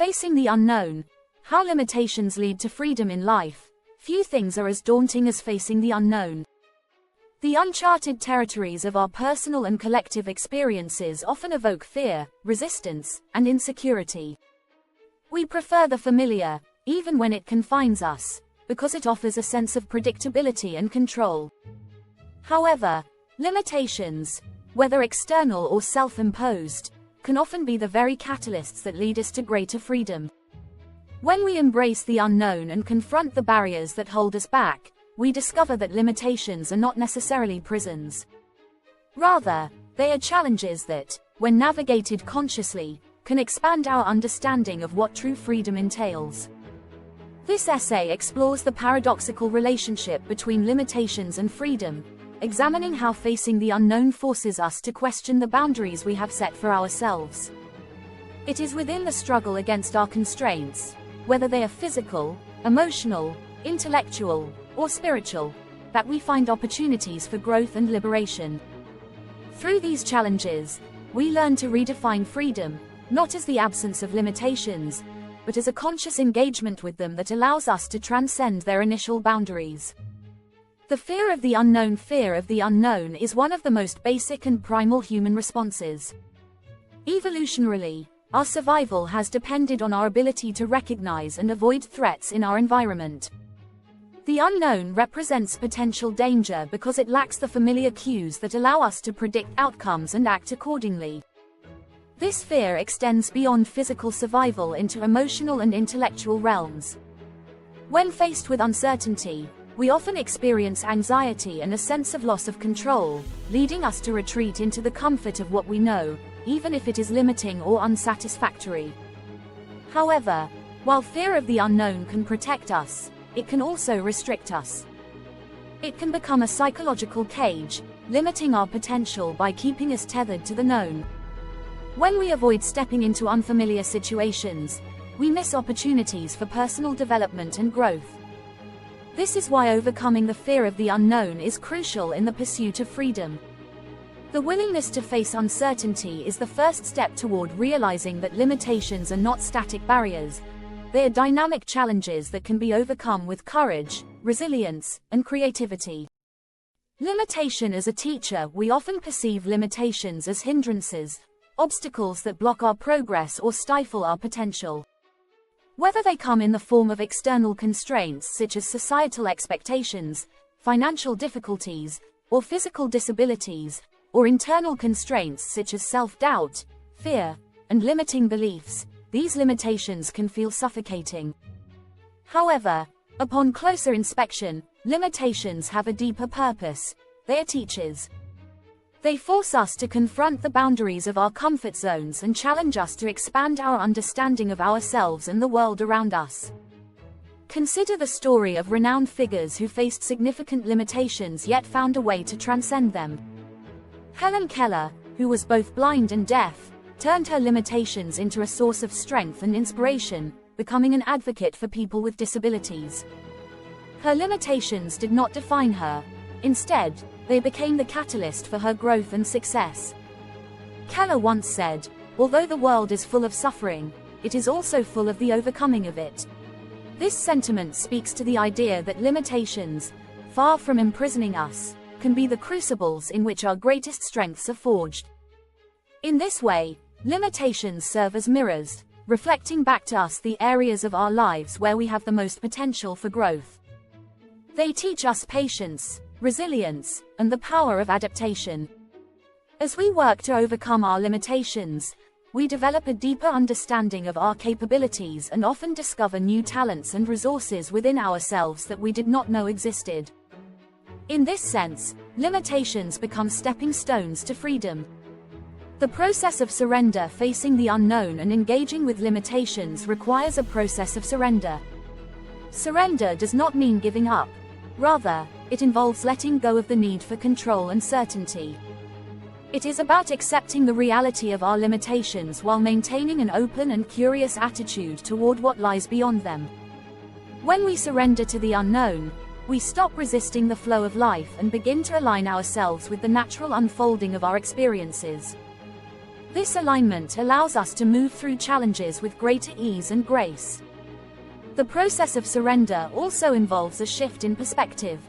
Facing the unknown. How limitations lead to freedom in life. Few things are as daunting as facing the unknown. The uncharted territories of our personal and collective experiences often evoke fear, resistance, and insecurity. We prefer the familiar, even when it confines us, because it offers a sense of predictability and control. However, limitations, whether external or self-imposed, can often be the very catalysts that lead us to greater freedom. When we embrace the unknown and confront the barriers that hold us back, we discover that limitations are not necessarily prisons. Rather, they are challenges that, when navigated consciously, can expand our understanding of what true freedom entails. This essay explores the paradoxical relationship between limitations and freedom, examining how facing the unknown forces us to question the boundaries we have set for ourselves. It is within the struggle against our constraints, whether they are physical, emotional, intellectual, or spiritual, that we find opportunities for growth and liberation. Through these challenges, we learn to redefine freedom, not as the absence of limitations, but as a conscious engagement with them that allows us to transcend their initial boundaries. The fear of the unknown is one of the most basic and primal human responses. Evolutionarily, our survival has depended on our ability to recognize and avoid threats in our environment. The unknown represents potential danger because it lacks the familiar cues that allow us to predict outcomes and act accordingly. This fear extends beyond physical survival into emotional and intellectual realms. When faced with uncertainty, we often experience anxiety and a sense of loss of control, leading us to retreat into the comfort of what we know, even if it is limiting or unsatisfactory. However, while fear of the unknown can protect us, it can also restrict us. It can become a psychological cage, limiting our potential by keeping us tethered to the known. When we avoid stepping into unfamiliar situations, we miss opportunities for personal development and growth. This is why overcoming the fear of the unknown is crucial in the pursuit of freedom. The willingness to face uncertainty is the first step toward realizing that limitations are not static barriers. They are dynamic challenges that can be overcome with courage, resilience, and creativity. Limitation as a teacher. We often perceive limitations as hindrances, obstacles that block our progress or stifle our potential. Whether they come in the form of external constraints such as societal expectations, financial difficulties, or physical disabilities, or internal constraints such as self-doubt, fear, and limiting beliefs, these limitations can feel suffocating. However, upon closer inspection, limitations have a deeper purpose. They are teachers. They force us to confront the boundaries of our comfort zones and challenge us to expand our understanding of ourselves and the world around us. Consider the story of renowned figures who faced significant limitations yet found a way to transcend them. Helen Keller, who was both blind and deaf, turned her limitations into a source of strength and inspiration, becoming an advocate for people with disabilities. Her limitations did not define her. Instead, they became the catalyst for her growth and success. Keller once said, "Although the world is full of suffering, it is also full of the overcoming of it." This sentiment speaks to the idea that limitations, far from imprisoning us, can be the crucibles in which our greatest strengths are forged. In this way, limitations serve as mirrors, reflecting back to us the areas of our lives where we have the most potential for growth. They teach us patience, resilience, and the power of adaptation. As we work to overcome our limitations, we develop a deeper understanding of our capabilities and often discover new talents and resources within ourselves that we did not know existed. In this sense, limitations become stepping stones to freedom. The process of surrender. Facing the unknown and engaging with limitations requires a process of surrender. Surrender does not mean giving up. Rather, it involves letting go of the need for control and certainty. It is about accepting the reality of our limitations while maintaining an open and curious attitude toward what lies beyond them. When we surrender to the unknown, we stop resisting the flow of life and begin to align ourselves with the natural unfolding of our experiences. This alignment allows us to move through challenges with greater ease and grace. The process of surrender also involves a shift in perspective.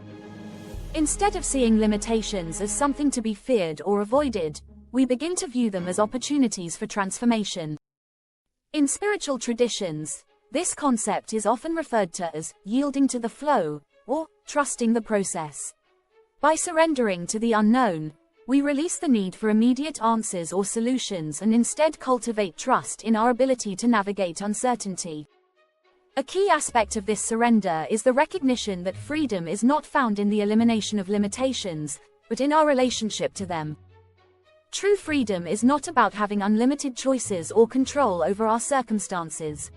Instead of seeing limitations as something to be feared or avoided, we begin to view them as opportunities for transformation. In spiritual traditions, this concept is often referred to as yielding to the flow, or trusting the process. By surrendering to the unknown, we release the need for immediate answers or solutions and instead cultivate trust in our ability to navigate uncertainty. A key aspect of this surrender is the recognition that freedom is not found in the elimination of limitations, but in our relationship to them. True freedom is not about having unlimited choices or control over our circumstances.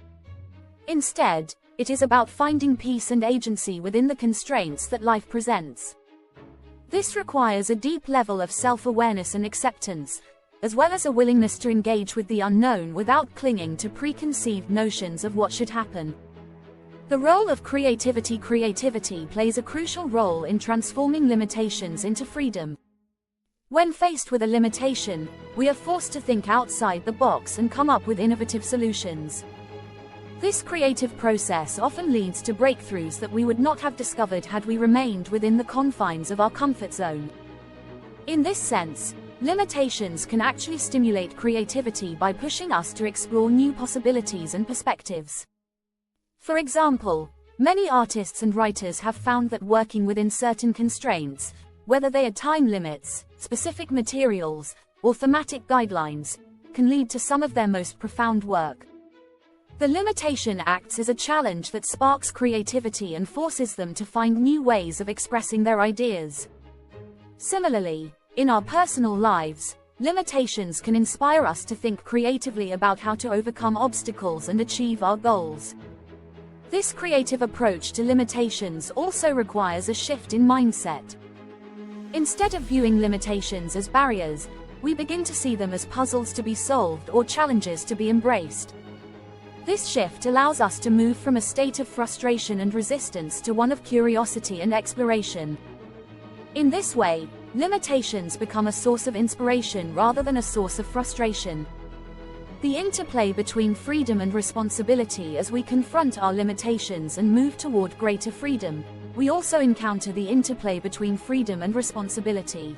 Instead, it is about finding peace and agency within the constraints that life presents. This requires a deep level of self-awareness and acceptance, as well as a willingness to engage with the unknown without clinging to preconceived notions of what should happen. The role of creativity plays a crucial role in transforming limitations into freedom. When faced with a limitation, we are forced to think outside the box and come up with innovative solutions. This creative process often leads to breakthroughs that we would not have discovered had we remained within the confines of our comfort zone. In this sense, limitations can actually stimulate creativity by pushing us to explore new possibilities and perspectives. For example, many artists and writers have found that working within certain constraints, whether they are time limits, specific materials, or thematic guidelines, can lead to some of their most profound work. The limitation acts as a challenge that sparks creativity and forces them to find new ways of expressing their ideas. Similarly, in our personal lives, limitations can inspire us to think creatively about how to overcome obstacles and achieve our goals. This creative approach to limitations also requires a shift in mindset. Instead of viewing limitations as barriers, we begin to see them as puzzles to be solved or challenges to be embraced. This shift allows us to move from a state of frustration and resistance to one of curiosity and exploration. In this way, limitations become a source of inspiration rather than a source of frustration. The interplay between freedom and responsibility. As we confront our limitations and move toward greater freedom, we also encounter the interplay between freedom and responsibility.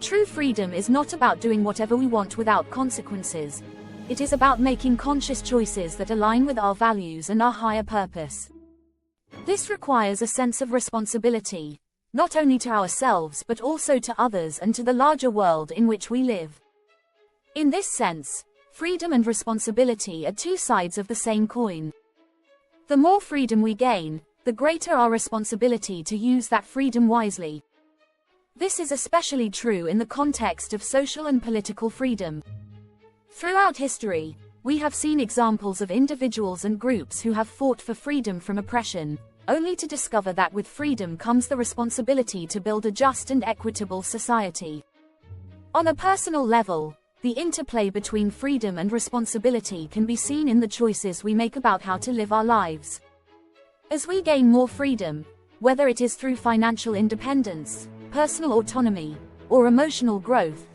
True freedom is not about doing whatever we want without consequences. It is about making conscious choices that align with our values and our higher purpose. This requires a sense of responsibility, not only to ourselves but also to others and to the larger world in which we live. In this sense, freedom and responsibility are two sides of the same coin. The more freedom we gain, the greater our responsibility to use that freedom wisely. This is especially true in the context of social and political freedom. Throughout history, we have seen examples of individuals and groups who have fought for freedom from oppression, only to discover that with freedom comes the responsibility to build a just and equitable society. On a personal level, the interplay between freedom and responsibility can be seen in the choices we make about how to live our lives. As we gain more freedom, whether it is through financial independence, personal autonomy, or emotional growth,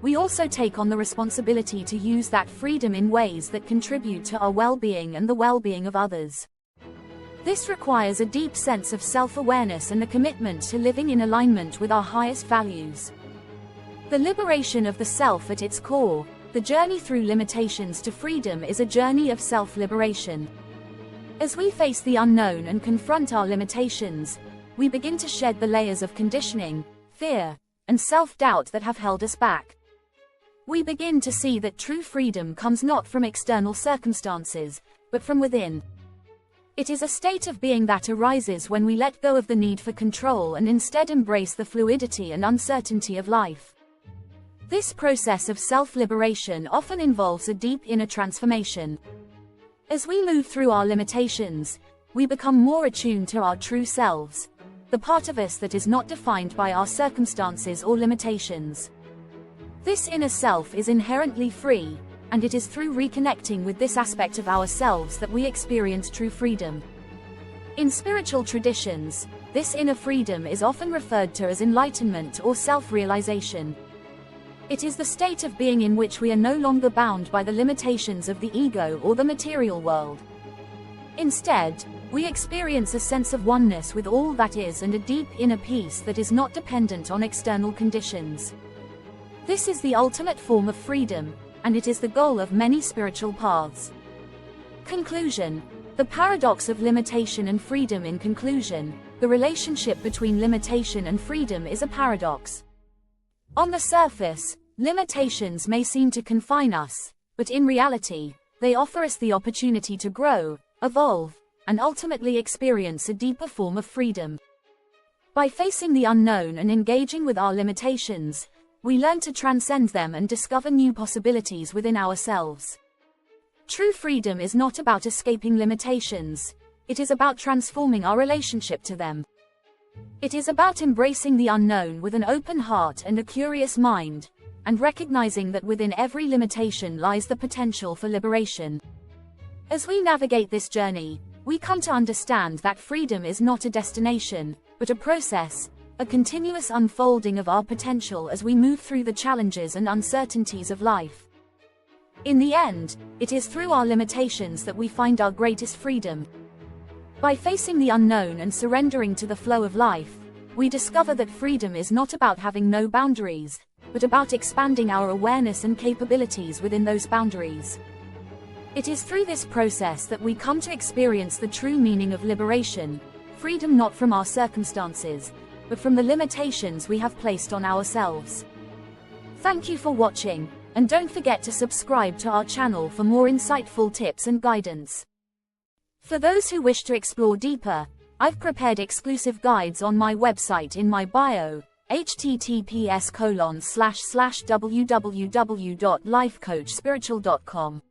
we also take on the responsibility to use that freedom in ways that contribute to our well-being and the well-being of others. This requires a deep sense of self-awareness and a commitment to living in alignment with our highest values. The liberation of the self at its core, the journey through limitations to freedom, is a journey of self-liberation. As we face the unknown and confront our limitations, we begin to shed the layers of conditioning, fear, and self-doubt that have held us back. We begin to see that true freedom comes not from external circumstances, but from within. It is a state of being that arises when we let go of the need for control and instead embrace the fluidity and uncertainty of life. This process of self-liberation often involves a deep inner transformation. As we move through our limitations, we become more attuned to our true selves, the part of us that is not defined by our circumstances or limitations. This inner self is inherently free, and it is through reconnecting with this aspect of ourselves that we experience true freedom. In spiritual traditions, this inner freedom is often referred to as enlightenment or self-realization. It is the state of being in which we are no longer bound by the limitations of the ego or the material world. Instead, we experience a sense of oneness with all that is and a deep inner peace that is not dependent on external conditions. This is the ultimate form of freedom, and it is the goal of many spiritual paths. Conclusion. The paradox of limitation and freedom. In conclusion, the relationship between limitation and freedom is a paradox. On the surface, limitations may seem to confine us, but in reality, they offer us the opportunity to grow, evolve, and ultimately experience a deeper form of freedom. By facing the unknown and engaging with our limitations, we learn to transcend them and discover new possibilities within ourselves. True freedom is not about escaping limitations, it is about transforming our relationship to them. It is about embracing the unknown with an open heart and a curious mind, and recognizing that within every limitation lies the potential for liberation. As we navigate this journey, we come to understand that freedom is not a destination, but a process, a continuous unfolding of our potential as we move through the challenges and uncertainties of life. In the end, it is through our limitations that we find our greatest freedom. By facing the unknown and surrendering to the flow of life, we discover that freedom is not about having no boundaries, but about expanding our awareness and capabilities within those boundaries. It is through this process that we come to experience the true meaning of liberation, freedom not from our circumstances, but from the limitations we have placed on ourselves. Thank you for watching, and don't forget to subscribe to our channel for more insightful tips and guidance. For those who wish to explore deeper, I've prepared exclusive guides on my website in my bio, https://www.lifecoachspiritual.com.